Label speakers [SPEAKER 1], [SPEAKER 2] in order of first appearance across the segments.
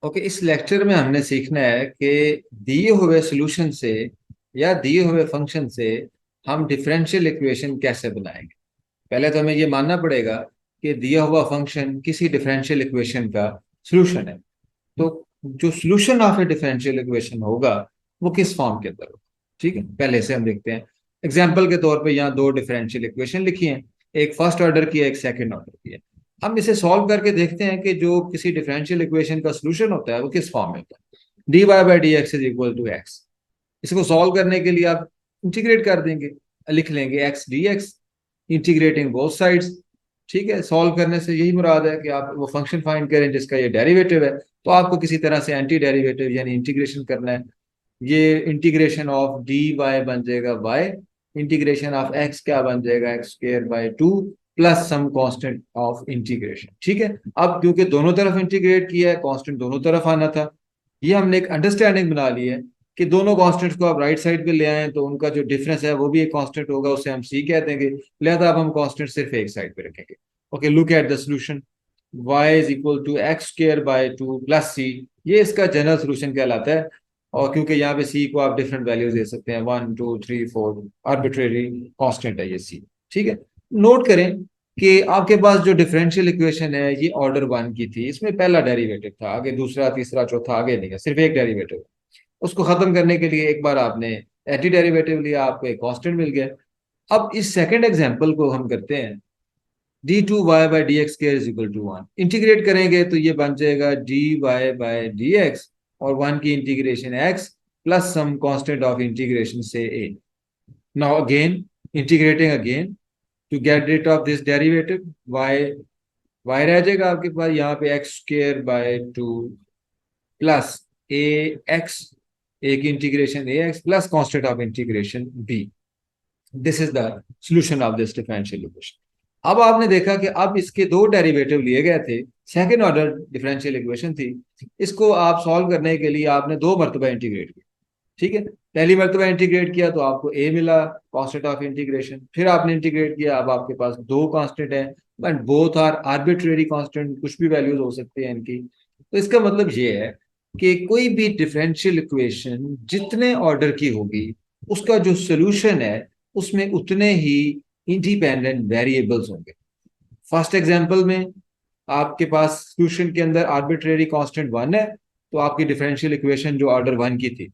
[SPEAKER 1] Okay, इस lecture में हमने सीखना है कि दिए हुए सॉल्यूशन से या दिए हुए फंक्शन से हम डिफरेंशियल इक्वेशन कैसे बनाएंगे। पहले तो हमें ये मानना पड़ेगा कि दिया हुआ फंक्शन किसी डिफरेंशियल इक्वेशन का सॉल्यूशन है। तो जो solution of a differential equation होगा वो किस फॉर्म के अंदर होगा। ठीक है, पहले से हम देखते हैं। एग्जाम्पल के तौर पे यहाँ दो डिफरेंशियल इक्वेशन लिखी हैं, एक फर्स्ट ऑर्डर की है, एक सेकंड ऑर्डर की है। हम इसे सॉल्व करके देखते हैं कि जो किसी डिफरेंशियल इक्वेशन का सॉल्यूशन होता है वो किस फॉर्म में होता है। D Y by D x is equal to X. इसको सॉल्व करने के लिए आप इंटीग्रेट कर देंगे, लिख लेंगे X D X, integrating both sides. ठीक है, सॉल्व करने से यही मुराद है कि आप वो फंक्शन फाइंड करें जिसका ये डेरिवेटिव है। तो आपको किसी तरह से एंटी डेरिवेटिव यानी इंटीग्रेशन करना है। ये इंटीग्रेशन ऑफ डी वाई बन जाएगा वाई, इंटीग्रेशन ऑफ एक्स क्या बन जाएगा X square by two plus some constant of integration. ठीक है, अब क्योंकि दोनों तरफ इंटीग्रेट किया है, कांस्टेंट दोनों तरफ आना था। ये हमने एक अंडरस्टैंडिंग बना ली है कि दोनों कांस्टेंट्स को आप राइट साइड पे ले आए तो उनका जो डिफरेंस है वो भी एक कांस्टेंट होगा, उसे हम सी कह देंगे। लिहाजा अब हम कांस्टेंट सिर्फ एक साइड पे रखेंगे। Okay, look at the solution. y is equal to x square by two plus c, ये इसका जनरल सोल्यूशन कहलाता है। और क्योंकि यहाँ पे c को आप डिफरेंट वैल्यूज दे सकते हैं, 1 2 3 4, आर्बिट्रेरी कांस्टेंट है ये c। ठीक है, नोट करें कि आपके पास जो डिफरेंशियल इक्वेशन है ये ऑर्डर वन की थी, इसमें पहला डेरिवेटिव था, आगे दूसरा तीसरा चौथा आगे नहीं है, सिर्फ एक डेरिवेटिव। उसको खत्म करने के लिए एक बार आपने एंटी डेरिवेटिव लिया, आपको एक कांस्टेंट मिल गया। अब इस सेकंड एग्जांपल को हम करते हैं, d two y by D x square is equal to one. Integrate करेंगे तो ये बन जाएगा d Y by D x, और वन की integration x plus some constant of integration से a. Now again integrating again to get rid of this derivative, y y रह जाएगा आपके पास यहाँ पे x square by two plus a x, एक integration a x plus constant of integration B. This is the solution of this differential equation. अब आपने देखा कि अब इसके दो डेरिवेटिव लिए गए थे, सेकंड ऑर्डर डिफरेंशियल इक्वेशन थी। इसको आप सॉल्व करने के लिए आपने दो मरतबा इंटीग्रेट किया। ठीक है, पहली मरतबा इंटीग्रेट किया तो आपको ए मिला, कांस्टेंट ऑफ इंटीग्रेशन। फिर आपने इंटीग्रेट किया, अब आपके पास दो कांस्टेंट है, but both are arbitrary constant, कुछ भी वैल्यूज हो सकती है इनकी। तो इसका मतलब ये है कि कोई भी डिफरेंशियल इक्वेशन जितने ऑर्डर की होगी उसका जो सोल्यूशन है उसमें उतने ही इंडिपेंडेंट वेरिएबल्स होंगे। फर्स्ट एग्जांपल में आपके पास सॉल्यूशन के अंदर आर्बिट्रेरी कांस्टेंट वन है, तो आपकी डिफरेंशियल इक्वेशन जो ऑर्डर वन की थी।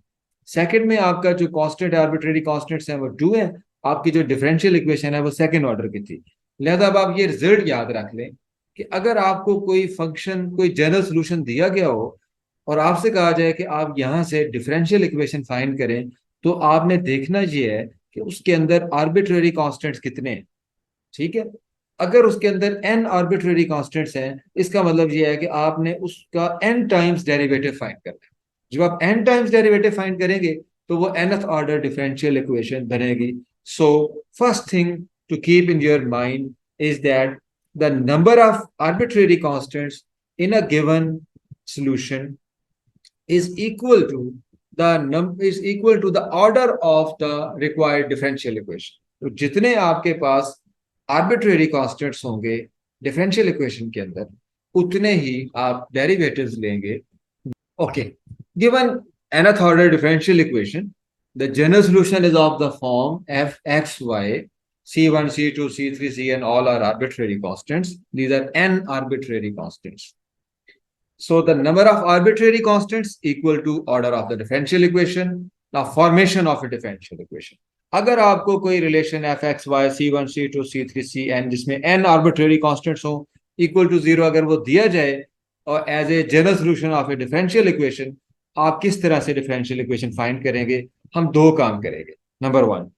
[SPEAKER 1] सेकंड में आपका जो कांस्टेंट आर्बिट्रेरी कांस्टेंट्स हैं वो टू है, आपकी जो डिफरेंशियल इक्वेशन है वो सेकंड ऑर्डर की थी। लिहाजा अब आप ये रिजल्ट याद रख लें कि अगर आपको कोई फंक्शन कोई जनरल सोल्यूशन दिया गया हो और आपसे कहा जाए कि आप यहाँ से डिफरेंशियल इक्वेशन फाइंड करें, तो आपने देखना ये है कि उसके अंदर आर्बिट्रेरी कांस्टेंट्स कितने हैं। ठीक है, अगर उसके अंदर n आर्बिट्रेरी कांस्टेंट्स हैं, इसका मतलब ये है कि आपने उसका n टाइम्स डेरिवेटिव फाइंड करना है। जब आप n टाइम्स डेरिवेटिव फाइंड करेंगे तो वो nth ऑर्डर डिफरेंशियल इक्वेशन बनेगी। So first thing to keep in your mind is that the number of arbitrary constants in a given solution is equal to the order of the required differential equation। तो जितने आपके पास arbitrary constants होंगे differential equation के अंदर, उतने ही आप derivatives लेंगे। Okay, given nth order differential equation, the general solution is of the form f x y, c1 c2 c3 cn all are arbitrary constants. These are n arbitrary constants. So the number of arbitrary constants equal to order of the differential equation. Now formation of a differential equation. अगर आपको कोई relation F X Y C one C two C three C N जिसमें N arbitrary constants हो equal to zero अगर वो दिया जाए और as a general solution of a differential equation, आप किस तरह से डिफरेंशियल इक्वेशन फाइंड करेंगे। हम दो काम करेंगे। नंबर वन,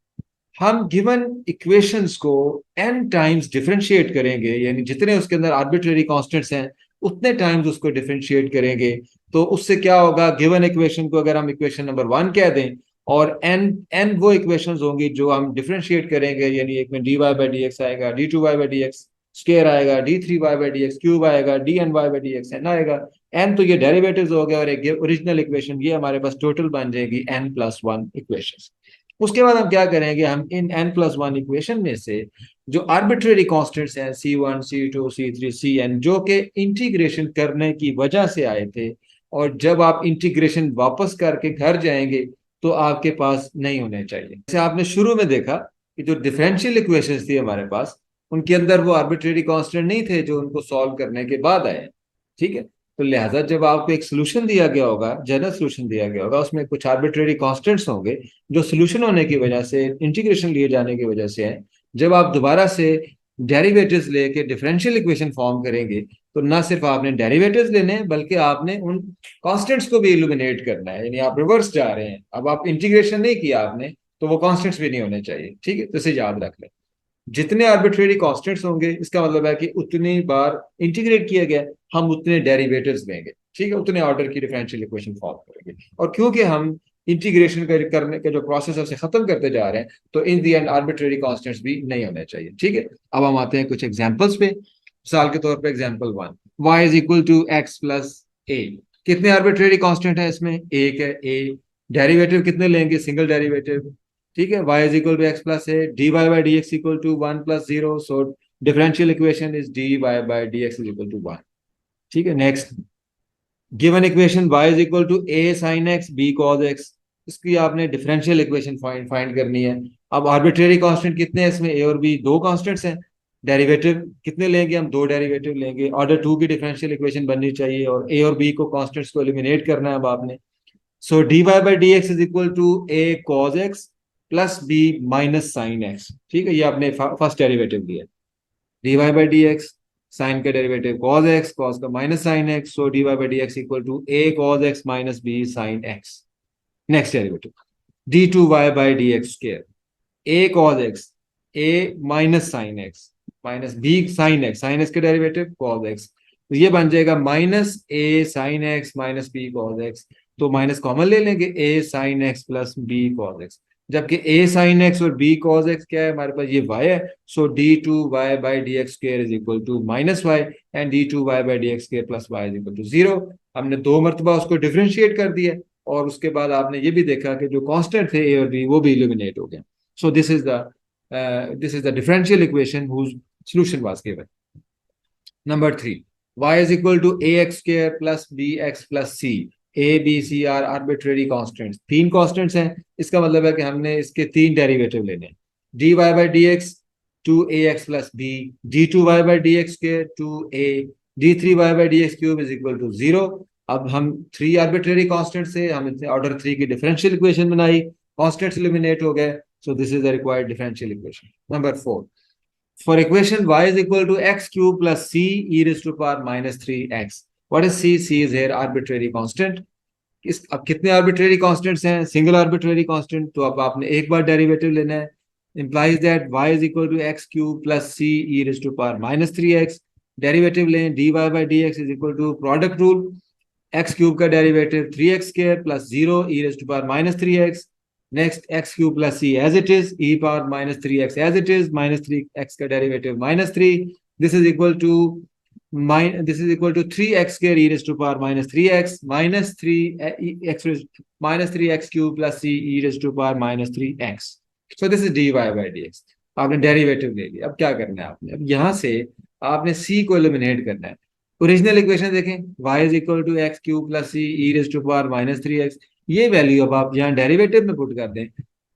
[SPEAKER 1] हम गिवन इक्वेशंस को n टाइम्स डिफरेंशिएट करेंगे, यानी जितने उसके अंदर आर्बिट्रेरी कांस्टेंट्स हैं उतने टाइम्स उसको डिफरेंशिएट करेंगे। तो उससे क्या होगा, गिवन इक्वेशन को अगर हम इक्वेशन नंबर वन कह दें और n वो इक्वेशंस होंगी जो हम डिफरेंशिएट करेंगे, यानी एक में d Y by D x आएगा, d two y by D x square आएगा, d three y by D x cube आएगा, d n y by D x n आएगा। n तो ये डेरिवेटिव्स हो गए और एक ओरिजिनल इक्वेशन, ये हमारे पास टोटल बन जाएगी n प्लस वन इक्वेशन। उसके बाद हम क्या करेंगे, हम इन n प्लस वन इक्वेशन में से जो आर्बिट्रेरी कॉन्स्टेंट्स हैं C1 C2 C3 Cn जो कि इंटीग्रेशन करने की वजह से आए थे, और जब आप इंटीग्रेशन वापस करके घर जाएंगे तो आपके पास नहीं होने चाहिए। जैसे आपने शुरू में देखा कि जो डिफरेंशियल इक्वेशंस थी हमारे पास, उनके अंदर वो आर्बिट्रेरी कांस्टेंट नहीं थे जो उनको सॉल्व करने के बाद आए। ठीक है, तो लिहाजा जब आपको एक सोल्यूशन दिया गया होगा, जनरल सोल्यूशन दिया गया होगा, उसमें कुछ आर्बिट्रेरी कांस्टेंट्स होंगे जो सोल्यूशन होने की वजह से, इंटीग्रेशन लिए जाने की वजह से है। जब आप दोबारा से डेरिवेटिव्स लेके डिफरेंशियल इक्वेशन फॉर्म करेंगे तो ना सिर्फ आपने डेरिवेटिव्स लेने हैं बल्कि आपने उन कांस्टेंट्स को भी इल्यूमिनेट करना है, यानी आप रिवर्स जा रहे हैं। अब आप इंटीग्रेशन नहीं किया आपने तो वो कांस्टेंट्स भी नहीं होने चाहिए। ठीक है, तो इसे याद रख लें। जितने आर्बिट्रेरी कांस्टेंट्स होंगे इसका मतलब है कि उतनी बार इंटीग्रेट किया गया हम उतने डेरिवेटिव्स लेंगे। ठीक है, उतने ऑर्डर की डिफरेंशियल इक्वेशन फॉर्म करेंगे। और क्योंकि हम इंटीग्रेशन करने का जो प्रोसेस है उसे खत्म करते जा रहे हैं तो इन दी एंड आर्बिट्रेरी कांस्टेंट्स भी नहीं होने चाहिए। ठीक है, अब हम आते हैं कुछ एग्जांपल्स पे। मिसाल के तौर पे example 1, y is equal to x plus a. कितने आर्बिट्रेरी कांस्टेंट है इसमें? एक है ए। डेरिवेटिव कितने लेंगे? Single derivative. ठीक है, y is equal to x plus A, dy by D x equal to 1 + 0। So differential equation is dy by D x is equal to 1। ठीक है, next given equation y is equal to a sin x b cos x। इसकी आपने differential equation find करनी है। अब arbitrary constant कितने हैं इसमें? a और b, दो कांस्टेंट्स हैं। डेरिवेटिव कितने लेंगे हम? दो डेरिवेटिव लेंगे। ऑर्डर 2 की डिफरेंशियल इक्वेशन बननी चाहिए और a और b को कांस्टेंट्स को एलिमिनेट करना है अब आपने। So dy by D x is equal to a cos x plus b minus sine x। ठीक है, ये आपने फर्स्ट डेरिवेटिव लिया। dy by D X, sine का डेरिवेटिव cos x, cos का minus sine x, so dy by D x equal to a cos x minus b sine x। Next derivative d2y by D x square, a cos x, a minus sine x minus b sine x, sine x का derivative cos x। तो ये बन जाएगा minus a sine x minus b cos x। तो minus common ले लेंगे, a sine x plus b cos x। जबकि a sine x और b cos x क्या है हमारे पास? ये y है। So d2y by D x square is equal to minus y and d2y by D x square plus y is equal to 0। हमने दो मरतबा उसको डिफरेंशिएट कर दिया और उसके बाद आपने ये भी देखा कि जो कांस्टेंट थे a और b वो भी इल्यूमिनेट हो गए। So this is the differential equation whose solution was given. Number 3, y is equal to ax square plus bx plus c। a b c are arbitrary constants, तीन constants हैं। इसका मतलब है कि हमने इसके तीन डेरिवेटिव लेने हैं। dy by D x 2ax plus b, d2y by D x square 2a, d3y by D x cube is equal to 0। अब हम थ्री आर्बिट्रेरी कांस्टेंट से हम ऑर्डर 3 की डिफरेंशियल इक्वेशन बनाई, कांस्टेंट्स एलिमिनेट हो गए। So this is the required differential equation. Number 4, for equation y is equal to x cube plus c e raised to power minus 3x। what is c? c is here arbitrary constant। अब कितने arbitrary constants हैं? Single arbitrary constant. तो अब आपने एक बार derivative लेना है। implies that y is equal to x cube plus c e raised to power minus 3x। Derivative लें, dy by dx is equal to product rule, x cube का derivative 3x square plus 0 e raised to power minus 3x। Next x cube plus c as it is, e power minus 3x as it is, minus 3x का derivative minus 3। This is equal to this is equal to 3x square e raised to power minus 3x minus 3x cube plus c e raised to power minus 3x। so this is dy by dx। आपने derivative ले लिया। अब क्या करना है आपने? अब यहां से आपने c को एलिमिनेट करना है। ओरिजिनल इक्वेशन देखें, y is equal to x cube plus c e raised to power minus 3x। ये वैल्यू अब आप यहाँ डेरिवेटिव में पुट कर दें,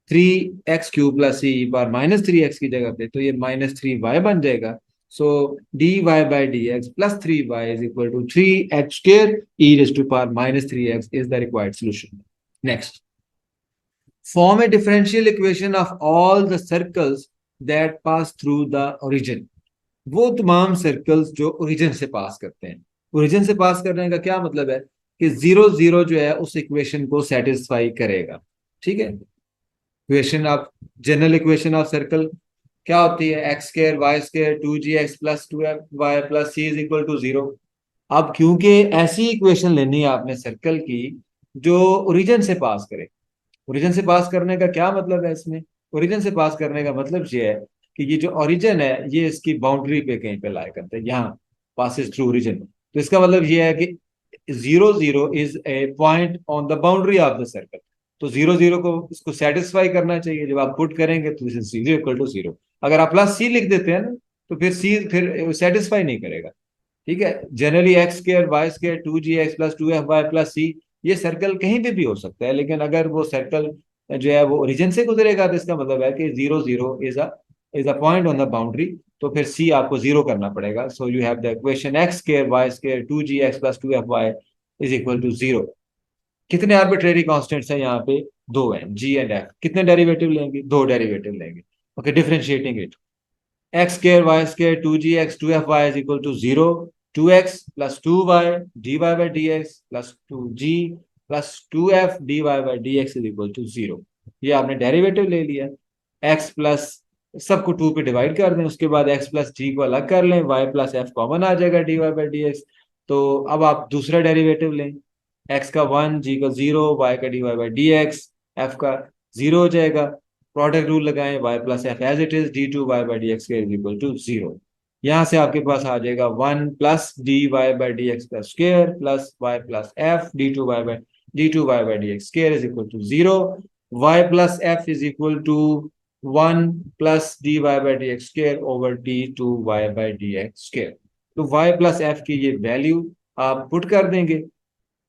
[SPEAKER 1] 3x cube plus c power minus 3x की जगह पे, तो ये माइनस 3y बन जाएगा। So dy by dx plus 3y is equal to 3x square e raised to power minus 3x is the required solution. Next, form a differential equation of all the circles that pass through the origin। वो तमाम circles जो origin से पास करते हैं। Origin से पास करने का क्या मतलब है कि 0 0 जो है उस इक्वेशन को सेटिस्फाई करेगा। ठीक है, equation of general equation of circle क्या होती है? X square y square 2gx plus 2y plus c is equal to 0। अब क्योंकि ऐसी इक्वेशन लेनी है आपने सर्कल की जो ओरिजिन से पास करे। ओरिजिन से पास करने का क्या मतलब है इसमें? ओरिजिन से पास करने का मतलब ये है कि ये जो ओरिजिन है ये इसकी बाउंड्री पे कहीं पे लाया करता है, यहाँ पासिस थ्रू ओरिजिन। तो इसका मतलब ये है कि 0 0 is a point on the boundary of the circle. तो 0 0 को इसको सेटिस्फाई करना चाहिए। जब आप पुट करेंगे तो दिस इज 0 = 0। अगर आप प्लस c लिख देते हैं ना तो फिर c फिर सेटिस्फाई नहीं करेगा। ठीक है। Generally x square y square 2gx plus 2fy plus c, ये सर्कल कहीं पे भी हो सकता है, लेकिन अगर वो सर्कल जो है वो ओरिजिन से गुजरेगा तो इसका मतलब है कि 0 0 is a point on the boundary, तो फिर सी आपको जीरो करना पड़ेगा। So you have the equation x square y square 2gx plus 2fy is equal to zero. कितने आर्बिट्रेरी कॉन्स्टेंट्स हैं यहाँ पे? दो हैं, जी एंड एफ। कितने डेरिवेटिव लेंगे? दो डेरिवेटिव लेंगे। Okay, differentiating it, x square y square 2gx 2fy is equal to zero, 2x plus 2y dy by dx plus 2g plus 2f dy by dx is equal to zero. ये आपने derivative ले लिया। x plus, सबको 2 पे divide कर दें, उसके बाद x प्लस g को अलग कर लें, y प्लस f कॉमन आ जाएगा dy बाई dx। तो अब आप दूसरा डेरिवेटिव लें, x का 1, g का 0, y का dy बाई dx, f का 0 हो जाएगा। प्रोडक्ट रूल लगाएं, y plus f as it is d two y by D x is equal to zero. यहाँ से आपके पास आ जाएगा 1 plus d Y by D x plus square plus y plus f d two y by D x square is equal to zero. Y plus f is equal to 1 plus d Y by D x square over d two y by D x square. तो y plus f की ये value आप put कर देंगे,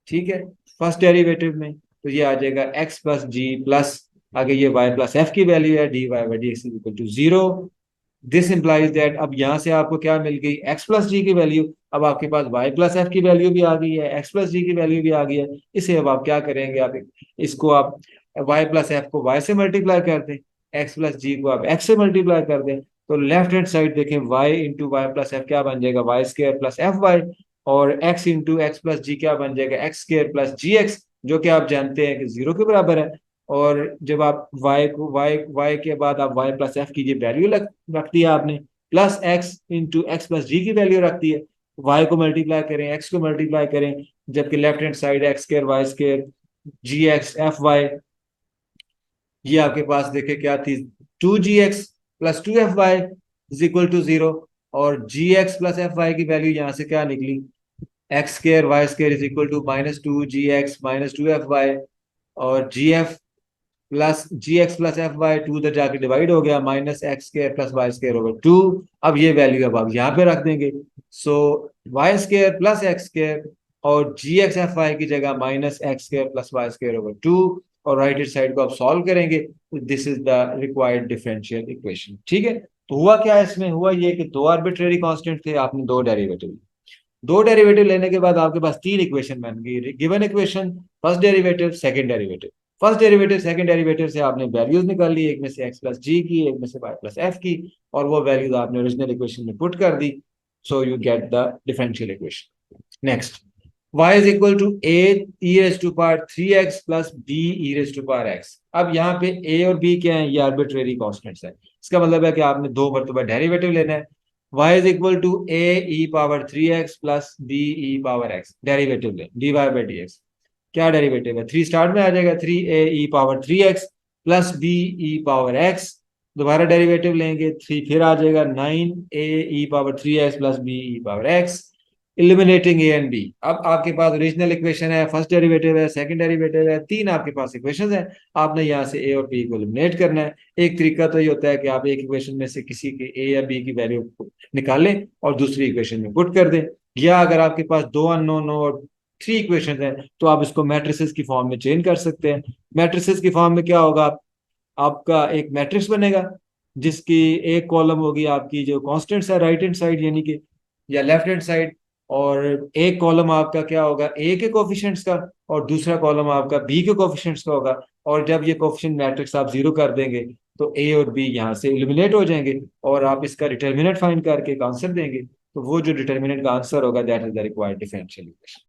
[SPEAKER 1] ठीक है, first derivative में। तो ये आ जाएगा एक्स प्लस जी प्लस, आगे ये y प्लस एफ की वैल्यू है, D Y by D x equal to zero. This implies that अब यहां से आपको क्या मिल गई? x प्लस जी की वैल्यू। अब आपके पास y प्लस एफ की वैल्यू भी आ गई है, x प्लस जी की वैल्यू भी आ गई है। इसे अब आप क्या करेंगे? आप इसको आप y प्लस एफ को y से मल्टीप्लाई कर दें, x प्लस जी को आप x से मल्टीप्लाई कर दें। तो लेफ्ट हैंड साइड देखें, y into y plus f क्या बन जाएगा? Y square plus f y. और x into x plus g क्या बन जाएगा? X square plus g x, जो कि आप जानते हैं कि जीरो के बराबर है। और जब आप y के बाद आप y प्लस एफ की ये वैल्यू रख दिया आपने, plus x into x plus g की वैल्यू रख दी है, y को मल्टीप्लाई करें, x को मल्टीप्लाई करें, जबकि left hand side x square y square g x f y, ये आपके पास देखे क्या थी? 2gx plus 2fy is equal to zero. और gx प्लस एफ वाई की वैल्यू यहां से क्या निकली? X square y square is equal to minus 2gx minus 2fy, और g x plus f y 2 उधर जाके डिवाइड हो गया, minus x square plus y square over 2। अब ये वैल्यू अब आप यहाँ पे रख देंगे। So y square plus x square और जी एक्स एफ वाई की जगह minus x square plus y square over 2, और राइट हैंड साइड को आप सॉल्व करेंगे। This is the required differential equation. ठीक है, तो हुआ क्या है इसमें? हुआ ये कि दो आर्बिट्रेरी कांस्टेंट थे, आपने दो डेरिवेटिव लेने के बाद आपके पास तीन इक्वेशन बन गई। Given equation, first derivative, second derivative. First derivative second derivative से आपने वैल्यूज निकाल ली, एक में से एक्स प्लस जी की, एक में से वाई प्लस एफ की, और वो वैल्यूज आपने ओरिजिनल इक्वेशन में पुट कर दी। So you get the differential equation. Next, y is equal to a e raise to power 3x plus b e raise to power x। अब यहाँ पे a और b क्या है? ये आर्बिट्रेरी कॉन्स्टेंट्स है। इसका मतलब है कि आपने दो मरतबा डेरिवेटिव लेना है। y is equal to a e power 3x plus b e power x, derivative लें, dy बाई डी एक्स। क्या डेरिवेटिव है? 3 स्टार्ट में आ जाएगा, 3a e power 3x plus b e power x। दोबारा डेरिवेटिव लेंगे, 3 फिर आ जाएगा 9a e power 3x plus b e power x। Eliminating a and b, अब आपके पास ओरिजिनल इक्वेशन है, फर्स्ट डेरिवेटिव है, सेकंड डेरिवेटिव है, तीन आपके पास इक्वेशंस हैं। आपने यहाँ से ए और बी को इलिमिनेट करना है। एक तरीका तो ये होता है कि आप एक इक्वेशन में से किसी के ए या बी की वैल्यू निकालें और दूसरी इक्वेशन में पुट कर दें, या अगर आपके पास दो अननोन हो और थ्री इक्वेशन है तो आप इसको मैट्रिसेस की फॉर्म में चेंज कर सकते हैं। मैट्रिसेस की फॉर्म में क्या होगा? आपका एक मैट्रिक्स बनेगा जिसकी एक कॉलम होगी आपकी जो कॉन्स्टेंट्स है राइट हैंड साइड यानी कि, या लेफ्ट हैंड साइड, और एक कॉलम आपका क्या होगा? ए के कोफिशिएंट्स का, और दूसरा कॉलम आपका बी के कोफिशिएंट्स का होगा। और जब ये कोफिशिएंट मैट्रिक्स आप जीरो कर देंगे तो ए और बी यहाँ से इलिमिनेट हो जाएंगे, और आप इसका डिटर्मिनेंट फाइंड करके एक आंसर देंगे। तो वो जो डिटर्मिनेंट का आंसर होगा that is the required differential equation.